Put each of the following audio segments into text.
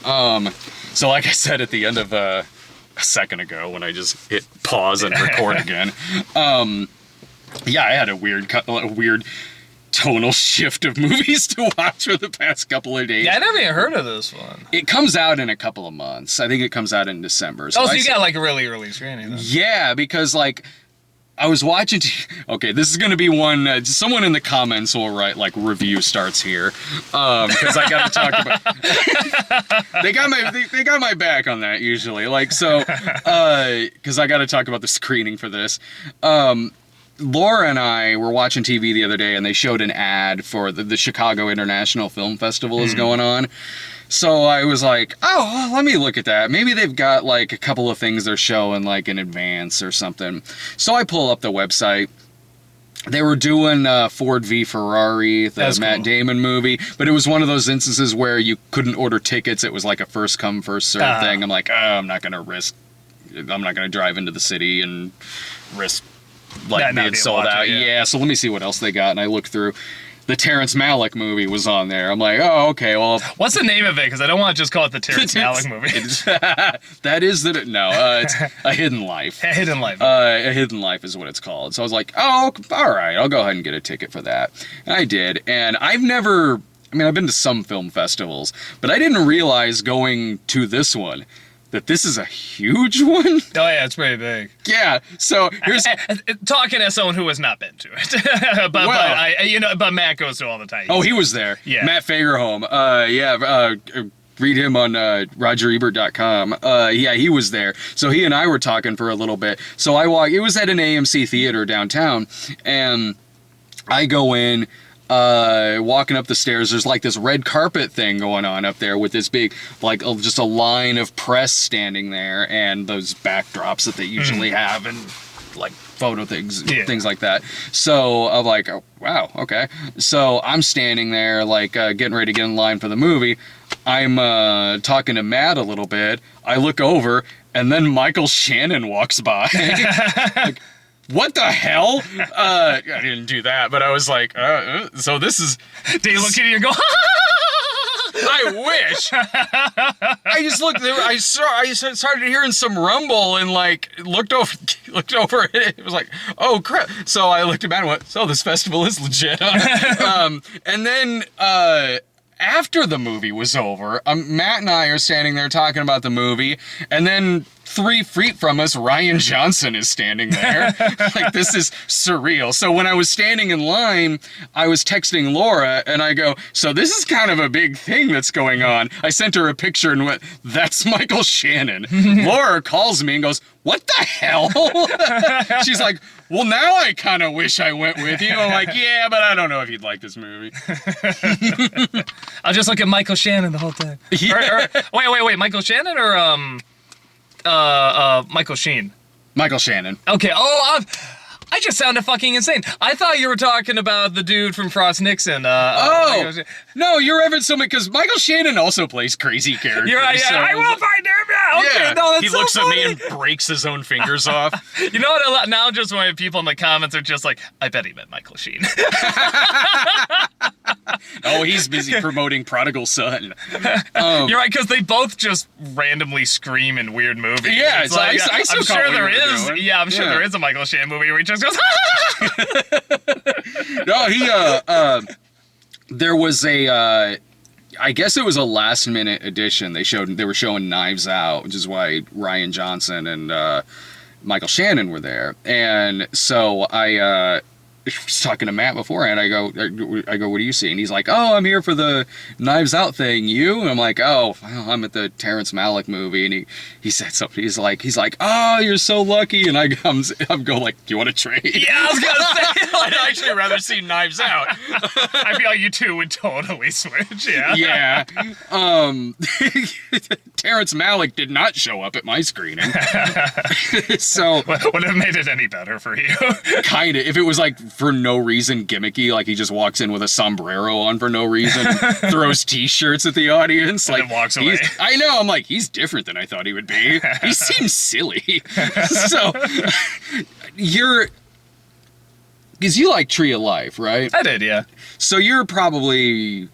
So like I said at the end of a second ago when I just hit pause and record again, yeah, I had a weird tonal shift of movies to watch for the past couple of days. Yeah, I never even heard of this one. It comes out in a couple of months. I think it comes out in December. So you got like a really early screening then. Yeah, because like I was watching. Okay, this is gonna be one. Someone in the comments will write like review starts here, because I got to talk about. they got my back on that usually. Like so, because I got to talk about the screening for this. Laura and I were watching TV the other day, and they showed an ad for the Chicago International Film Festival is going on. So I was like, oh, well, let me look at that. Maybe they've got like a couple of things they're showing like in advance or something. So I pull up the website. They were doing Ford v Ferrari, the Matt Damon movie, but it was one of those instances where you couldn't order tickets. It was like a first come, first serve thing. I'm like, I'm not going to drive into the city and risk like being sold out. Yeah, so let me see what else they got. And I looked through. The Terrence Malick movie was on there. I'm like, oh, okay, well... What's the name of it? Because I don't want to just call it the Terrence Malick movie. That is the... No, it's A Hidden Life. A Hidden Life. A Hidden Life is what it's called. So I was like, oh, all right, I'll go ahead and get a ticket for that. And I did. And I've never... I mean, I've been to some film festivals, but I didn't realize going to this one that this is a huge one. Oh yeah, it's pretty big. Yeah, so here's talking as someone who has not been to it, but Matt goes to all the time. Oh, he was there. Yeah, Matt Fagerholm. Read him on RogerEbert.com. Yeah, he was there. So he and I were talking for a little bit. So I walk. It was at an AMC theater downtown, and I go in. Walking up the stairs, there's like this red carpet thing going on up there with this big, like just a line of press standing there and those backdrops that they usually have and like photo things, things like that. So I'm like, oh, wow, okay. So I'm standing there like getting ready to get in line for the movie. I'm talking to Matt a little bit. I look over and then Michael Shannon walks by. Like, what the hell? I didn't do that, but I was like, so this is... Do you look at you and go, I wish. I just looked there. I started hearing some rumble and like looked over it. It was like, oh crap. So I looked at Matt and went, so this festival is legit. And then after the movie was over, Matt and I are standing there talking about the movie, and then 3 feet from us, Ryan Johnson is standing there. Like, this is surreal. So when I was standing in line, I was texting Laura, and I go, so this is kind of a big thing that's going on. I sent her a picture and went, that's Michael Shannon. Laura calls me and goes, what the hell? She's like, well, now I kind of wish I went with you. I'm like, yeah, but I don't know if you'd like this movie. I'll just look at Michael Shannon the whole time. Yeah. Wait, Michael Shannon or Michael Sheen? Michael Shannon. Okay. Oh, I just sounded fucking insane. I thought you were talking about the dude from Frost Nixon. No, you're Evan Summit, because Michael Shannon also plays crazy characters. You're right, yeah. So I will find him now. Okay, yeah. No, that's he so looks funny. at me and breaks his own fingers off. You know what? Now just when people in the comments are just like, I bet he meant Michael Sheen. Oh, he's busy promoting Prodigal Son. You're right, because they both just randomly scream in weird movies. Yeah, it's like, I'm sure there is. Yeah, I'm sure there is a Michael Shannon movie where he just goes. No, there was a. I guess it was a last-minute edition. They were showing Knives Out, which is why Ryan Johnson and Michael Shannon were there, and so I was talking to Matt beforehand. I go, what do you see? And he's like, oh, I'm here for the Knives Out thing. You? And I'm like, oh, well, I'm at the Terrence Malick movie. And he said something. He's like, oh, you're so lucky. And I'm going like, do you want to trade? Yeah, I was gonna say. I'd actually rather see Knives Out. I feel like you two would totally switch. Yeah. Yeah. Terrence Malick did not show up at my screening. So would have made it any better for you. Kind of. If it was like for no reason gimmicky, like he just walks in with a sombrero on for no reason, throws t-shirts at the audience, and like walks away. I know, I'm like, he's different than I thought he would be. He seems silly. So because you like Tree of Life, right? I did, yeah. So you're probably,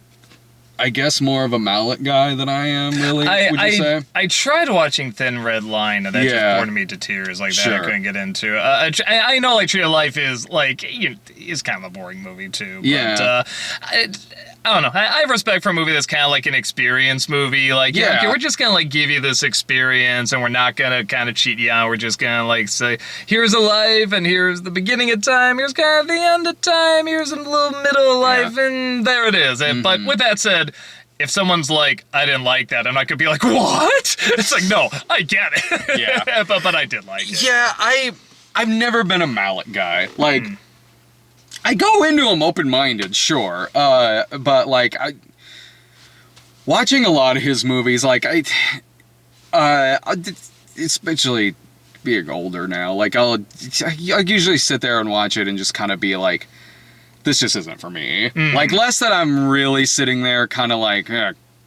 I guess more of a Malick guy than I am, really, would you say? I tried watching Thin Red Line, and that just bored me to tears. Like, that I couldn't get into. I know, like, Tree of Life is, like, is kind of a boring movie, too. But, I don't know. I have respect for a movie that's kind of like an experience movie. Like, okay, we're just going to, like, give you this experience, and we're not going to kind of cheat you out. We're just going to, like, say, here's a life, and here's the beginning of time, here's kind of the end of time, here's a little middle of life, and there it is. But with that said, if someone's like, I didn't like that, I'm not going to be like, what? It's like, no, I get it. Yeah. but I did like it. Yeah, I've never been a Malick guy. Like, I go into him open-minded, sure, but, like, watching a lot of his movies, like, especially being older now, like, I usually sit there and watch it and just kind of be like, this just isn't for me. Like, less that I'm really sitting there kind of like,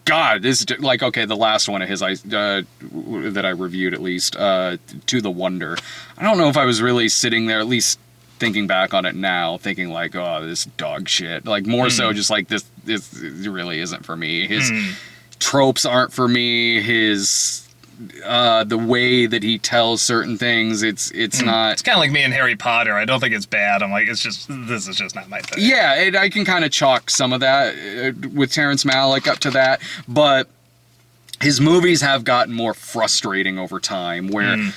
God, this is like, okay, the last one of his that I reviewed, at least, To the Wonder. I don't know if I was really sitting there, at least thinking back on it now, thinking like, oh, this dog shit. Like, more so just like, this really isn't for me. His tropes aren't for me. His the way that he tells certain things, it's not. It's kind of like me and Harry Potter. I don't think it's bad. I'm like, this is just not my thing. Yeah, I can kind of chalk some of that with Terrence Malick up to that, but his movies have gotten more frustrating over time, where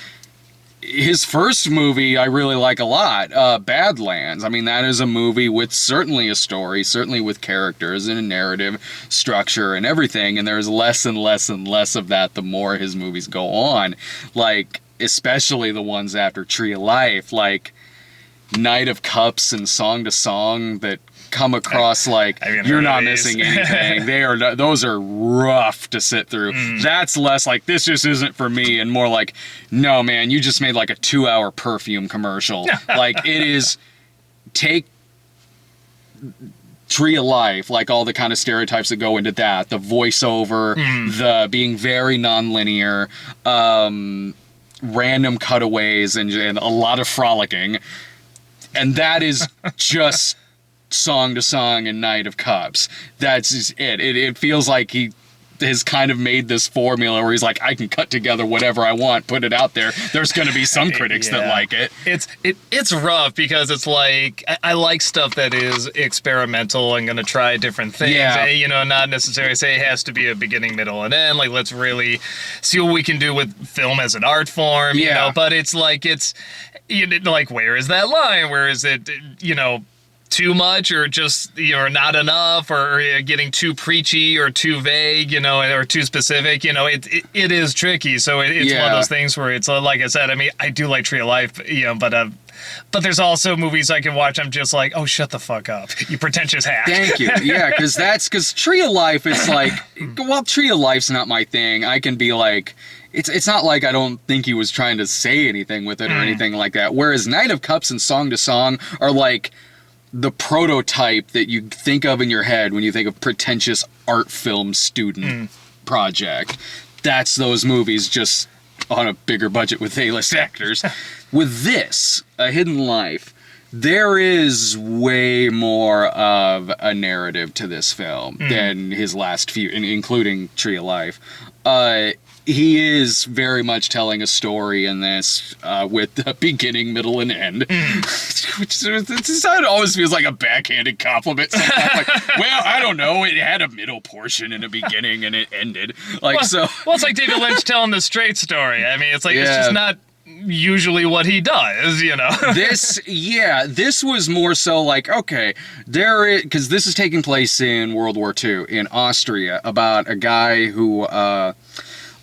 his first movie I really like a lot, Badlands. I mean, that is a movie with certainly a story, certainly with characters and a narrative structure and everything, and there's less and less and less of that the more his movies go on. Like, especially the ones after Tree of Life, like Night of Cups and Song to Song, that come across like you're not missing anything. Those are rough to sit through. That's less like, this just isn't for me, and more like, no man, you just made like a 2-hour perfume commercial. Like, it is, take Tree of Life, like all the kind of stereotypes that go into that, the voiceover, the being very non-linear, random cutaways, and a lot of frolicking, and that is just Song to Song and Night of Cups. That's just it. It feels like he has kind of made this formula where he's like, I can cut together whatever I want, put it out there. There's going to be some critics that like it. It's rough, because it's like, I like stuff that is experimental and going to try different things. You know, not necessarily say it has to be a beginning, middle, and end. Like, let's really see what we can do with film as an art form. You know, but it's like, like, where is that line? Where is it? You know, too much, or just, you know, not enough, or getting too preachy or too vague, you know, or too specific. You know, it is tricky. So it's one of those things where it's like I said, I mean, I do like Tree of Life, you know, but there's also movies I can watch, I'm just like, oh, shut the fuck up, you pretentious hack. Thank you. Yeah, because Tree of Life, it's like, well, Tree of Life's not my thing. I can be like, it's not like I don't think he was trying to say anything with it or anything like that. Whereas Night of Cups and Song to Song are like the prototype that you think of in your head when you think of pretentious art film student project. That's those movies, just on a bigger budget with A-list actors. With this, A Hidden Life, there is way more of a narrative to this film than his last few, including Tree of Life. He is very much telling a story in this with a beginning, middle, and end. Which it always feels like a backhanded compliment sometimes. Like, well, I don't know, it had a middle portion and a beginning, and it ended. Like, well, it's like David Lynch telling the straight story. I mean, it's like, it's just not usually what he does, you know. This was more so like, okay, because this is taking place in World War II in Austria, about a guy who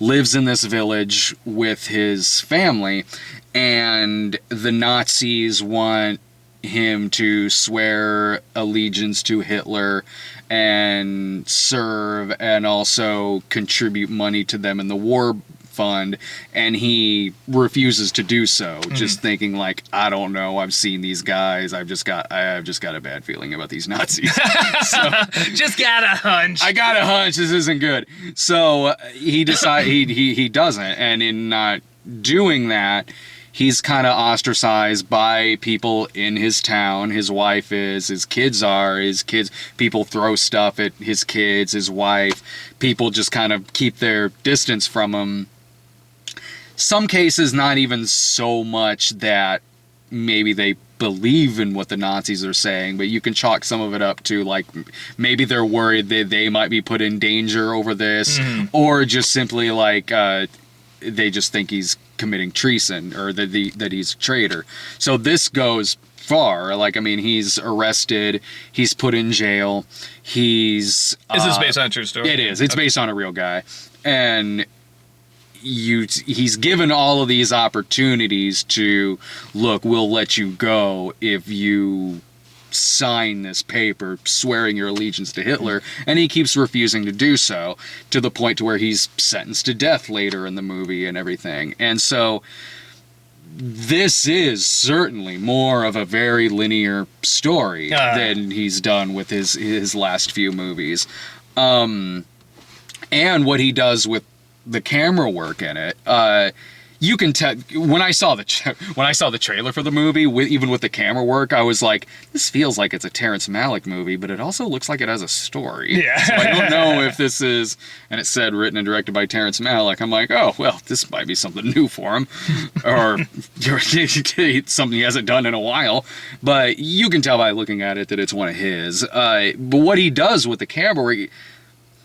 lives in this village with his family, and the Nazis want him to swear allegiance to Hitler and serve and also contribute money to them in the war fund, and he refuses to do so, just thinking like, I don't know, I've seen these guys, I've just got a bad feeling about these Nazis. So, just got a hunch. I got a hunch this isn't good. So he decides he doesn't, and in not doing that, he's kind of ostracized by people in his town. His wife is, his kids are, people throw stuff at his kids, his wife. People just kind of keep their distance from him. Some cases, not even so much that maybe they believe in what the Nazis are saying, but you can chalk some of it up to, like, maybe they're worried that they might be put in danger over this, or just simply, like, they just think he's committing treason, or that he's a traitor. So this goes far. Like, I mean, he's arrested, he's put in jail, Is this based on a true story? It is. It's based on a real guy. And he's given all of these opportunities to, look, we'll let you go if you sign this paper swearing your allegiance to Hitler, and he keeps refusing to do so, to the point to where he's sentenced to death later in the movie and everything. And so this is certainly more of a very linear story than he's done with his last few movies. And what he does with the camera work in it, you can tell. When I saw the trailer for the movie, even with the camera work, I was like, this feels like it's a Terrence Malick movie, but it also looks like it has a story. Yeah. So I don't know if this is, and it said written and directed by Terrence Malick. I'm like, oh well, this might be something new for him, or something he hasn't done in a while. But you can tell by looking at it that it's one of his. But what he does with the camera work,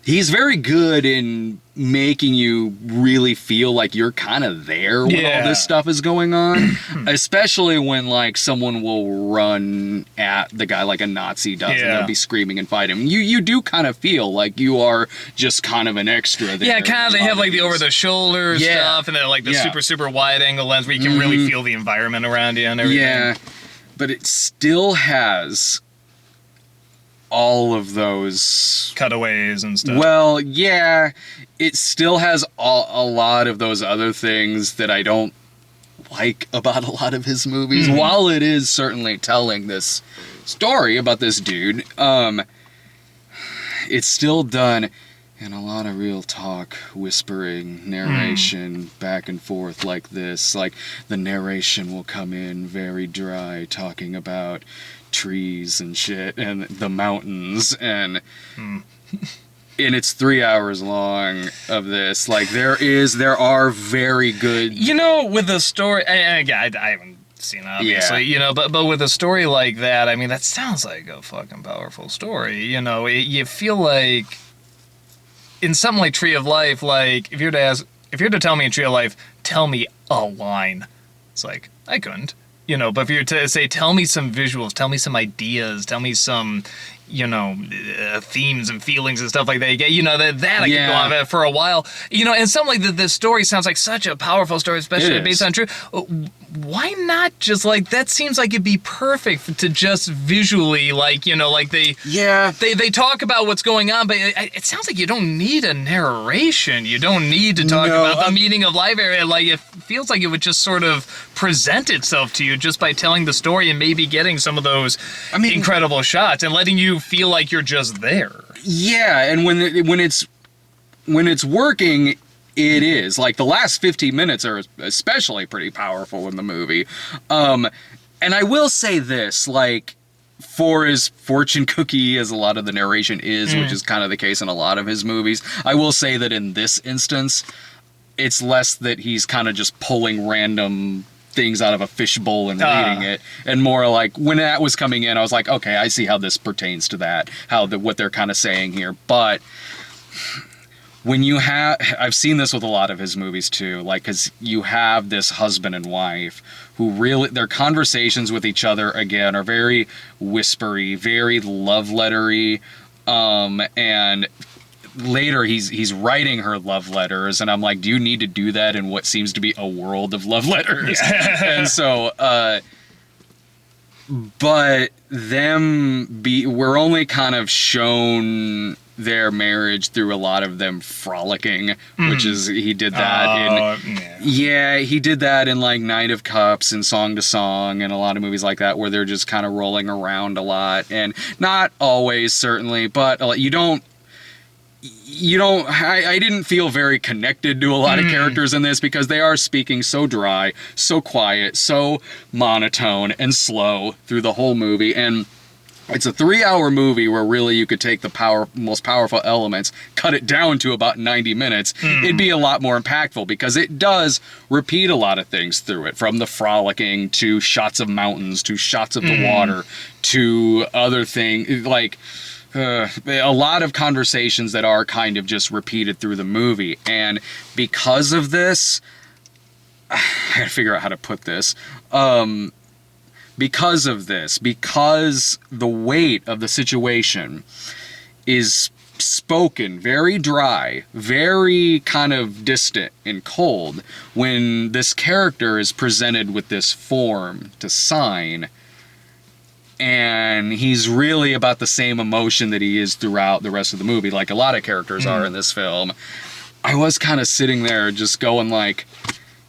he's very good in making you really feel like you're kind of there when all this stuff is going on. Especially when, like, someone will run at the guy like a Nazi does, and they'll be screaming and fighting. You do kind of feel like you are just kind of an extra there. Yeah, kind of. They have, like, the over-the-shoulder stuff, and then, like, the super wide-angle lens where you can really feel the environment around you and everything. Yeah, but it still has all of those cutaways and stuff. Well, yeah, it still has a lot of those other things that I don't like about a lot of his movies. While it is certainly telling this story about this dude, it's still done in a lot of real talk, whispering, narration, back and forth like this. Like, the narration will come in very dry, talking about trees and shit and the mountains, and it's 3 hours long of this. Like, there are very good, with the story, and again, I haven't seen it, obviously, but with a story like that, I mean, that sounds like a fucking powerful story. You feel like in something like Tree of Life, like, if you were to tell me in Tree of Life, tell me a line, it's like, I couldn't. But if you're to say, tell me some visuals, tell me some ideas, tell me some, themes and feelings and stuff like that. That I could go on for a while. And something like this story sounds like such a powerful story, especially based on true. Why not just, like, that seems like it'd be perfect to just visually, like, like they talk about what's going on, but it sounds like you don't need a narration. You don't need to talk about the meaning of life area. Like, it feels like it would just sort of present itself to you just by telling the story and maybe getting some of those incredible shots and letting you feel like you're just there. Yeah, and when it's working, it is. Like, the last 15 minutes are especially pretty powerful in the movie. And I will say this, like, for as fortune cookie as a lot of the narration is, which is kind of the case in a lot of his movies, I will say that in this instance, it's less that he's kind of just pulling random things out of a fishbowl and reading it, and more like, when that was coming in, I was like, okay, I see how this pertains to that, what they're kind of saying here. But when you have, I've seen this with a lot of his movies too, like, because you have this husband and wife who really, their conversations with each other, again, are very whispery, very love lettery, and later he's writing her love letters, and I'm like, do you need to do that in what seems to be a world of love letters? And so, but we're only kind of shown their marriage through a lot of them frolicking, which is, he did that he did that in, like, Knight of Cups and Song to Song and a lot of movies like that, where they're just kind of rolling around a lot, and not always, certainly, but I didn't feel very connected to a lot of characters in this because they are speaking so dry, so quiet, so monotone and slow through the whole movie. And it's a 3-hour movie where really you could take the most powerful elements, cut it down to about 90 minutes. It'd be a lot more impactful because it does repeat a lot of things through it, from the frolicking to shots of mountains to shots of the water to other things like a lot of conversations that are kind of just repeated through the movie. And because of this, I gotta figure out how to put this. Because the weight of the situation is spoken very dry, very kind of distant and cold, when this character is presented with this form to sign, and he's really about the same emotion that he is throughout the rest of the movie, like a lot of characters are in this film. I was kind of sitting there just going like,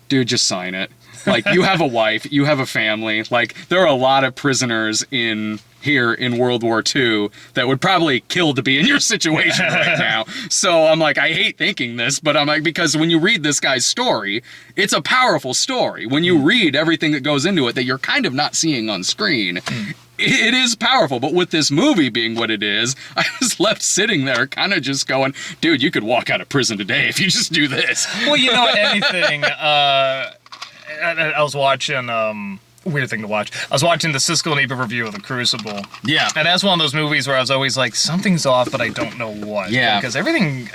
dude, just sign it. Like, you have a wife, you have a family. Like, there are a lot of prisoners here in World War II that would probably kill to be in your situation right now. So I'm like, I hate thinking this, but I'm like, because when you read this guy's story, it's a powerful story. When you read everything that goes into it that you're kind of not seeing on screen, it is powerful. But with this movie being what it is, I was left sitting there kind of just going, dude, you could walk out of prison today if you just do this. Well, anything... I was watching, weird thing to watch. I was watching the Siskel and Ebert review of The Crucible. Yeah. And that's one of those movies where I was always like, something's off, but I don't know what. Yeah. Because everything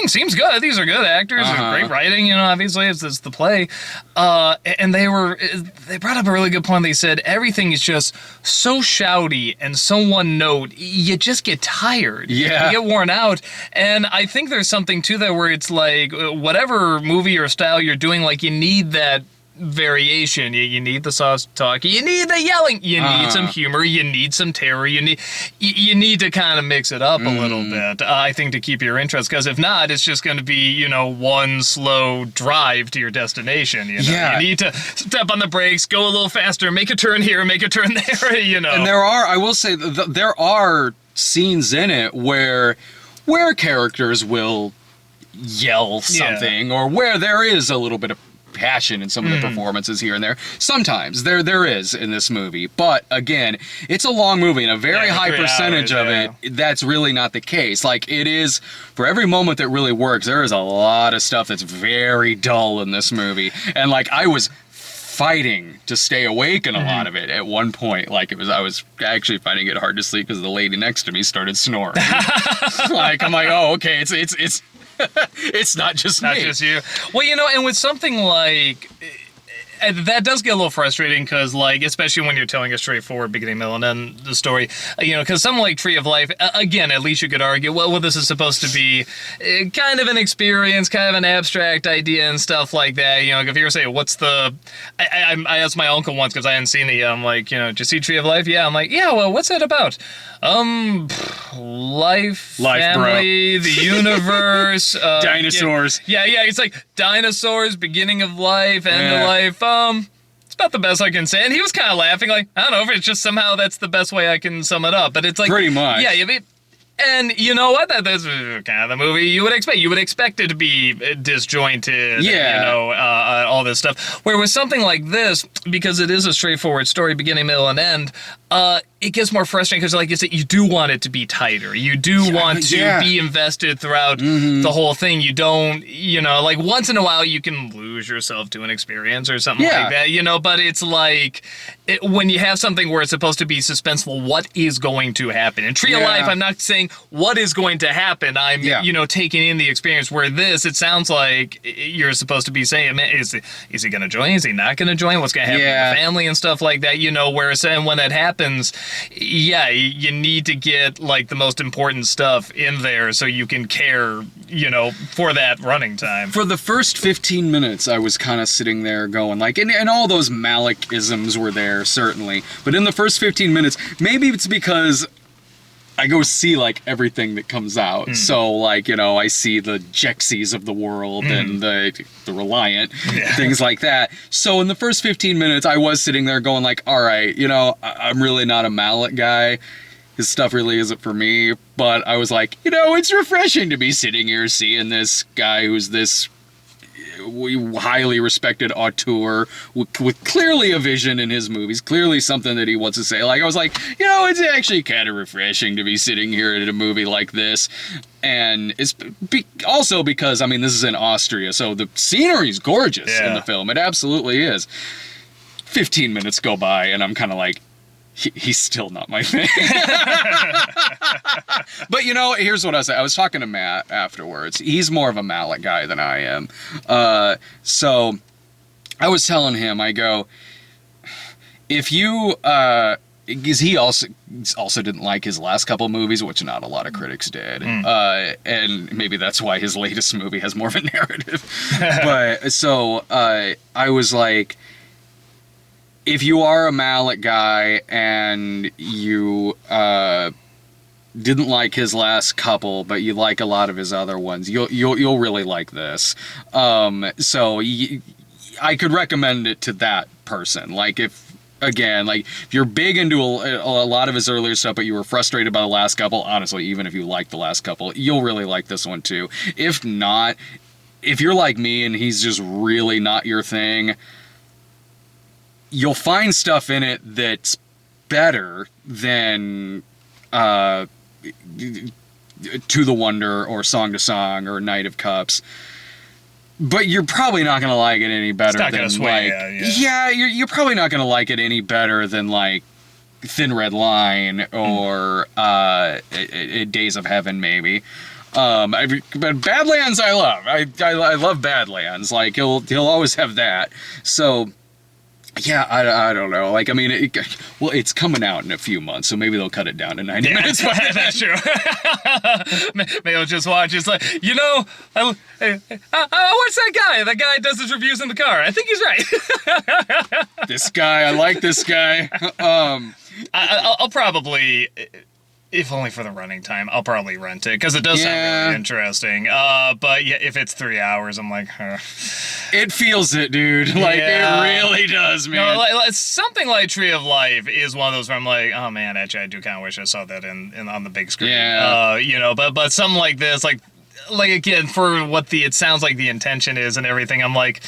seems good. These are good actors. Great writing, obviously, it's the play. And they brought up a really good point. They said everything is just so shouty and so one note, you just get tired. Yeah. You get worn out. And I think there's something to that where it's like, whatever movie or style you're doing, like, you need that variation. You need the soft talk, you need the yelling, you need some humor, you need some terror, you need to kind of mix it up a little bit, I think, to keep your interest, because if not, it's just going to be, one slow drive to your destination. Yeah. You need to step on the brakes, go a little faster, make a turn here, make a turn there, And I will say, there are scenes in it where characters will yell something, or where there is a little bit of passion in some of the performances here and there. Sometimes there is in this movie, but again, it's a long movie, and a very high percentage of it, that's really not the case. Like, it is, for every moment that really works, there is a lot of stuff that's very dull in this movie. And like, I was fighting to stay awake in a lot of it at one point. Like, I was actually finding it hard to sleep because the lady next to me started snoring. Like, I'm like, oh, okay, it's it's not just me. Not just you. Well, and with something like... that does get a little frustrating because, like, especially when you're telling a straightforward beginning, middle, and end the story, because something like Tree of Life, again, at least you could argue, well, this is supposed to be kind of an experience, kind of an abstract idea and stuff like that. If you were saying, what's the... I asked my uncle once because I hadn't seen it yet. I'm like, did you see Tree of Life? Yeah. I'm like, yeah, well, what's that about? Life, family, the universe, dinosaurs. Yeah. It's like dinosaurs, beginning of life, end of life. It's about the best I can say. And he was kind of laughing, like, I don't know if it's just somehow that's the best way I can sum it up. But it's like, pretty much. Yeah. And you know what? That's kind of the movie you would expect. You would expect it to be disjointed, all this stuff. Where with something like this, because it is a straightforward story, beginning, middle, and end, it gets more frustrating because, like you said, you do want it to be tighter. You do want to be invested throughout the whole thing. You don't, like, once in a while you can lose yourself to an experience or something like that, but it's like, when you have something where it's supposed to be suspenseful, what is going to happen? In Tree of Life, I'm not saying what is going to happen. I'm, taking in the experience, where this, it sounds like you're supposed to be saying, man, is he going to join? Is he not going to join? What's going to happen to the family and stuff like that, whereas, and when that happens, you need to get, like, the most important stuff in there so you can care, for that running time. For the first 15 minutes, I was kind of sitting there going, like, and all those Malick-isms were there, certainly, but in the first 15 minutes, maybe it's because I go see, like, everything that comes out. So, like, I see the Jexies of the world and the Reliant, things like that. So in the first 15 minutes, I was sitting there going, like, all right, I'm really not a Malick guy. his stuff really isn't for me, but I was like, you know, it's refreshing to be sitting here seeing this guy who's this highly respected auteur with clearly a vision in his movies, clearly something that he wants to say. Like, I was like, you know, it's actually kind of refreshing to be sitting here at a movie like this. And it's also because, I mean, this is in Austria, so the scenery is gorgeous in the film. It absolutely is. 15 minutes go by, and I'm kind of like, he's still not my thing. But, you know, here's what I was saying. I was talking to Matt afterwards. He's more of a Malick guy than I am. So I was telling him, I go, if you, because he also didn't like his last couple movies, which not a lot of critics did. And maybe that's why his latest movie has more of a narrative. But so I was like, if you are a Malick guy and you didn't like his last couple, but you like a lot of his other ones, you'll really like this. So I could recommend it to that person. Like, if you're big into a lot of his earlier stuff, but you were frustrated by the last couple, honestly, even if you like the last couple, you'll really like this one too. If not, if you're like me and he's just really not your thing, you'll find stuff in it that's better than To the Wonder or Song to Song or Knight of Cups. But you're probably not going to like it any better than, you're probably not going to like it any better than, like, Thin Red Line or Days of Heaven, maybe. But Badlands I love. I love Badlands. Like, he'll always have that. So, yeah, I don't know. Like, I mean, it's coming out in a few months, so maybe they'll cut it down to 90 minutes. That's true. Maybe I'll just watch. It's like, you know, I watch that guy. That guy does his reviews in the car. I think he's right. This guy, I like this guy. I'll probably, if only for the running time, I'll probably rent it, because it does sound really interesting. But yeah, if it's 3 hours, I'm like, It feels it, dude. Like, it really does, man. No, something like Tree of Life is one of those where I'm like, oh man, actually, I do kind of wish I saw that in on the big screen. Yeah. You know, but something like this, like again, for what it sounds like the intention is and everything, I'm like,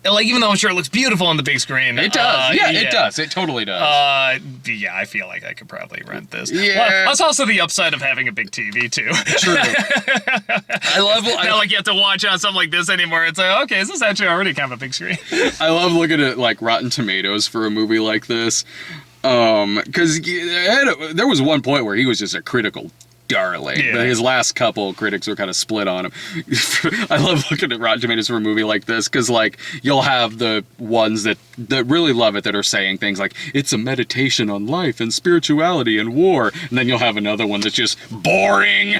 like, even though I'm sure it looks beautiful on the big screen. It does. It does. It totally does. Yeah, I feel like I could probably rent this. Yeah. Well, that's also the upside of having a big TV, too. True. Not like you have to watch on something like this anymore. It's like, okay, this is actually already kind of a big screen. I love looking at, like, Rotten Tomatoes for a movie like this. Because there was one point where he was just a critical darling. Yeah. But his last couple critics were kind of split on him. I love looking at Rotten Tomatoes for a movie like this, because, like, you'll have the ones that really love it, that are saying things like, it's a meditation on life and spirituality and war, and then you'll have another one that's just boring.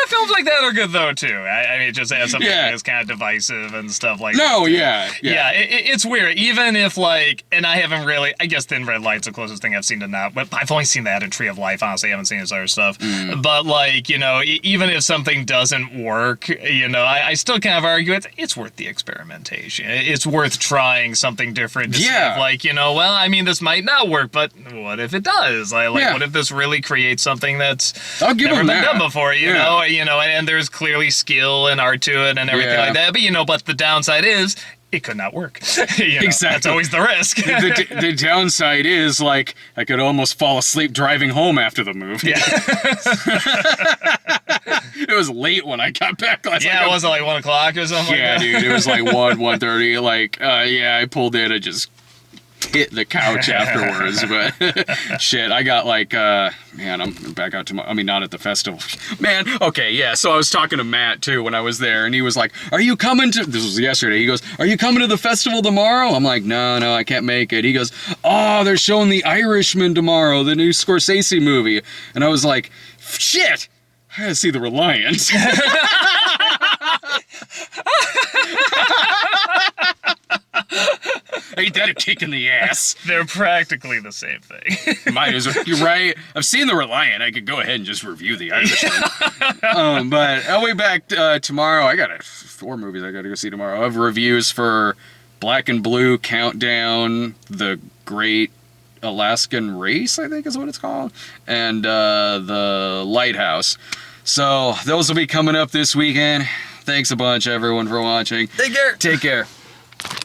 Films like that are good, though, too. I mean, it just has something that's kind of divisive and stuff like that. No, yeah. It's weird. Even if, like, and I haven't really, I guess Thin Red Line's the closest thing I've seen to that, but I've only seen that in Tree of Life, honestly. I haven't seen his other stuff. But, like, you know, even if something doesn't work, you know, I still kind of argue it's worth the experimentation. It's worth trying something different to see if, like, you know, well, I mean, this might not work, but what if it does? What if this really creates something that's never been done before, you know? You know, and there's clearly skill and art to it and everything like that. But, you know, but the downside is it could not work. You know, exactly. That's always the risk. The downside is, like, I could almost fall asleep driving home after the movie. Yeah. It was late when I got back. It wasn't like 1 o'clock or something like that. Yeah, dude, it was like 1:30. Like, I pulled in and just hit the couch afterwards. But shit, I got like, man, I'm back out tomorrow. I mean, not at the festival. Man, okay, yeah. So I was talking to Matt too when I was there, and he was like, "Are you coming to?" This was yesterday. He goes, "Are you coming to the festival tomorrow?" I'm like, "No, I can't make it." He goes, "Oh, they're showing The Irishman tomorrow, the new Scorsese movie," and I was like, "Shit, I gotta see The Reliance." Ain't that a kick in the ass? They're practically the same thing. Might as well. You're right. I've seen The Reliant. I could go ahead and just review The Irishman. But I'll be back tomorrow. I got 4 movies I got to go see tomorrow. I have reviews for Black and Blue, Countdown, The Great Alaskan Race, I think is what it's called, and The Lighthouse. So those will be coming up this weekend. Thanks a bunch, everyone, for watching. Take care. Take care.